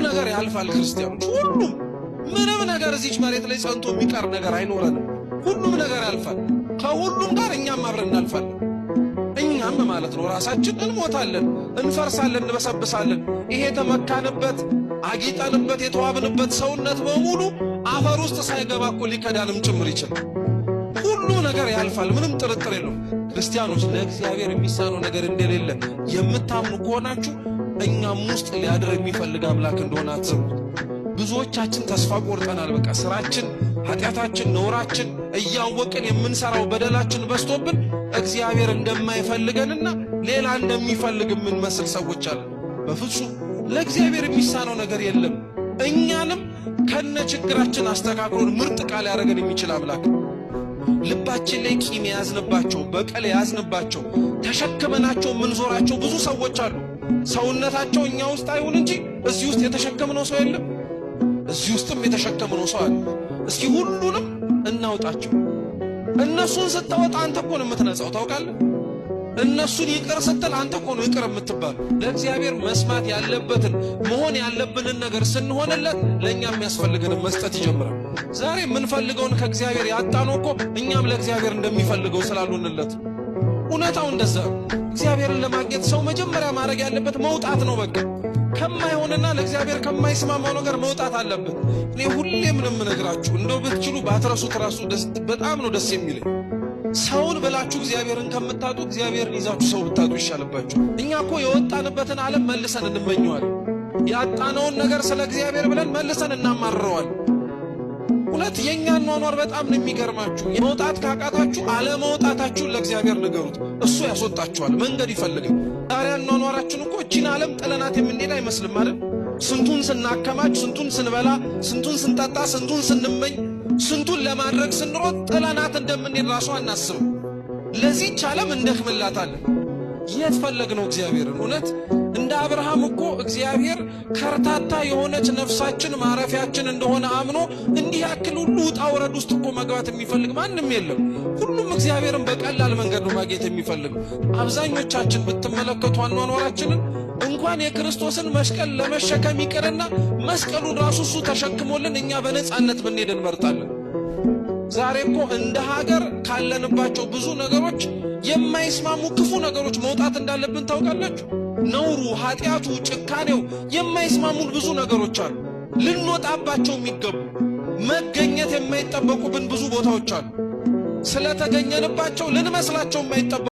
ነገር ያልፋል ክርስቲያኖች ሁሉም ምንም ነገር እዚች መሬት ላይ ጸንቶ የሚቀር ነገር አይኖርም ሁሉም ነገር ያልፋል ከሁሉም ጋር እኛም አብረን እናልፋለን እኛም ማለት ነው ራሳችን እንሞታለን እንፈርሳለን እንበሰብሳለን ይሄ ተመካንበት አጊጠንበት የተዋብንበት ሰውነት በሙሉ አፈር ውስጥ ሳይገባ እኮ ሊከዳንም ጭምር ይችላል ሁሉ ነገር ያልፋል ምንም ጥርጥር የለውም ክርስቲያኖች ለእግዚአብሔር የሚሳነው ነገር እንደሌለ የምታምኑ ከሆናችሁ እኛም ውስጥ ሊያድር የሚፈልግ አምላክ እንደሆነ አትዘንጉት ብዙዎቻችን ተስፋ ቆርጠናል በቃ ስራችን ኃጢያታችን ነውራችን እያወቅን የምንሰራው በደላችን በስቶብን እግዚአብሔር እንደማይፈልገንና ሌላ እንደሚፈልግ ምን መስል ሰዎች አሉ በፍጹም ለእግዚአብሔር የሚሳነው ነገር የለም እኛንም ከነ ችግራችን አስተካክሎን ምርጥ ቃል ያደርገን የሚችል አምላክ ልባችን ላይ ቂም ያዝንባቸው በቀል ያዝንባቸው ተሸክመናቸው ምንዞራቸው ብዙ ሰዎች አሉ ሰውነታቸው እኛ ውስጥ አይሁን እንጂ እዚህ ውስጥ የተሸከመነው ሰው የለም እዚህ ውስጥም የተሸከመነው ሰው አለ እስኪ ሁሉንም እናውጣቸው እነሱን ስታወጣ አንተ እኮ ነው የምትነጻው ታውቃለህ እነሱን ይቅር ስትል አንተ እኮ ነው ይቅር የምትባል ለእግዚአብሔር መስማት ያለበትን መሆን ያለብንን ነገር ስንሆንለት ለኛ የሚያስፈልገንን መስጠት ይጀምራል ዛሬ የምንፈልገውን ከእግዚአብሔር ያጣነው እኮ እኛም ለእግዚአብሔር እንደሚፈልገው ስላልሆንለት እውነታው እንደዛ እግዚአብሔርን ለማግኘት ሰው መጀመሪያ ማድረግ ያለበት መውጣት ነው በቃ ከማይሆንና ለእግዚአብሔር ከማይስማማው ነገር መውጣት አለበት እኔ ሁሌም ነው የምነግራችሁ እንደው ብትችሉ ባትረሱት ራሱ በጣም ነው ደስ የሚለኝ ሰውን ብላችሁ እግዚአብሔርን ከምታጡ እግዚአብሔርን ይዛችሁ ሰው ብታጡ ይሻልባችሁ እኛ እኮ የወጣንበትን ዓለም መልሰን እንመኘዋለን ያጣነውን ነገር ስለ እግዚአብሔር ብለን መልሰን እናማርረዋለን ሁለት የኛን ኗኗር በጣም ነው የሚገርማችሁ የመውጣት ካቃታችሁ አለመውጣታችሁን ለእግዚአብሔር ንገሩት እሱ ያስወጣችኋል መንገድ ይፈልጋል ዛሬ ኗኗራችን እኮ እቺን ዓለም ጥለናት የምንሄድ አይመስልም ማለት ስንቱን ስናከማች ስንቱን ስንበላ ስንቱን ስንጠጣ ስንቱን ስንመኝ ስንቱን ለማድረግ ስንሮጥ ጥለናት እንደምንሄድ ራሱ አናስብ ለዚህች ዓለም እንደክምላታለን የት ፈለግነው እግዚአብሔርን እውነት እንደ አብርሃም እኮ እግዚአብሔር ከርታታ የሆነች ነፍሳችን ማረፊያችን እንደሆነ አምኖ እንዲህ ያክል ሁሉ ውጣ ውረድ ውስጥ እኮ መግባት የሚፈልግ ማንም የለም ሁሉም እግዚአብሔርን በቀላል መንገድ ነው ማግኘት የሚፈልግ አብዛኞቻችን ብትመለከቱ አኗኗራችንን እንኳን የክርስቶስን መስቀል ለመሸከም ይቀርና መስቀሉን ራሱ እሱ ተሸክሞልን እኛ በነጻነት ብንሄድ እንመርጣለን ዛሬ እኮ እንደ ሀገር ካለንባቸው ብዙ ነገሮች የማይስማሙ ክፉ ነገሮች መውጣት እንዳለብን ታውቃላችሁ ነውሩ ኃጢያቱ ጭካኔው የማይስማሙን ብዙ ነገሮች አሉ ልንወጣባቸው የሚገቡ መገኘት የማይጠበቁብን ብዙ ቦታዎች አሉ ስለተገኘንባቸው ልንመስላቸው የማይጠበቁ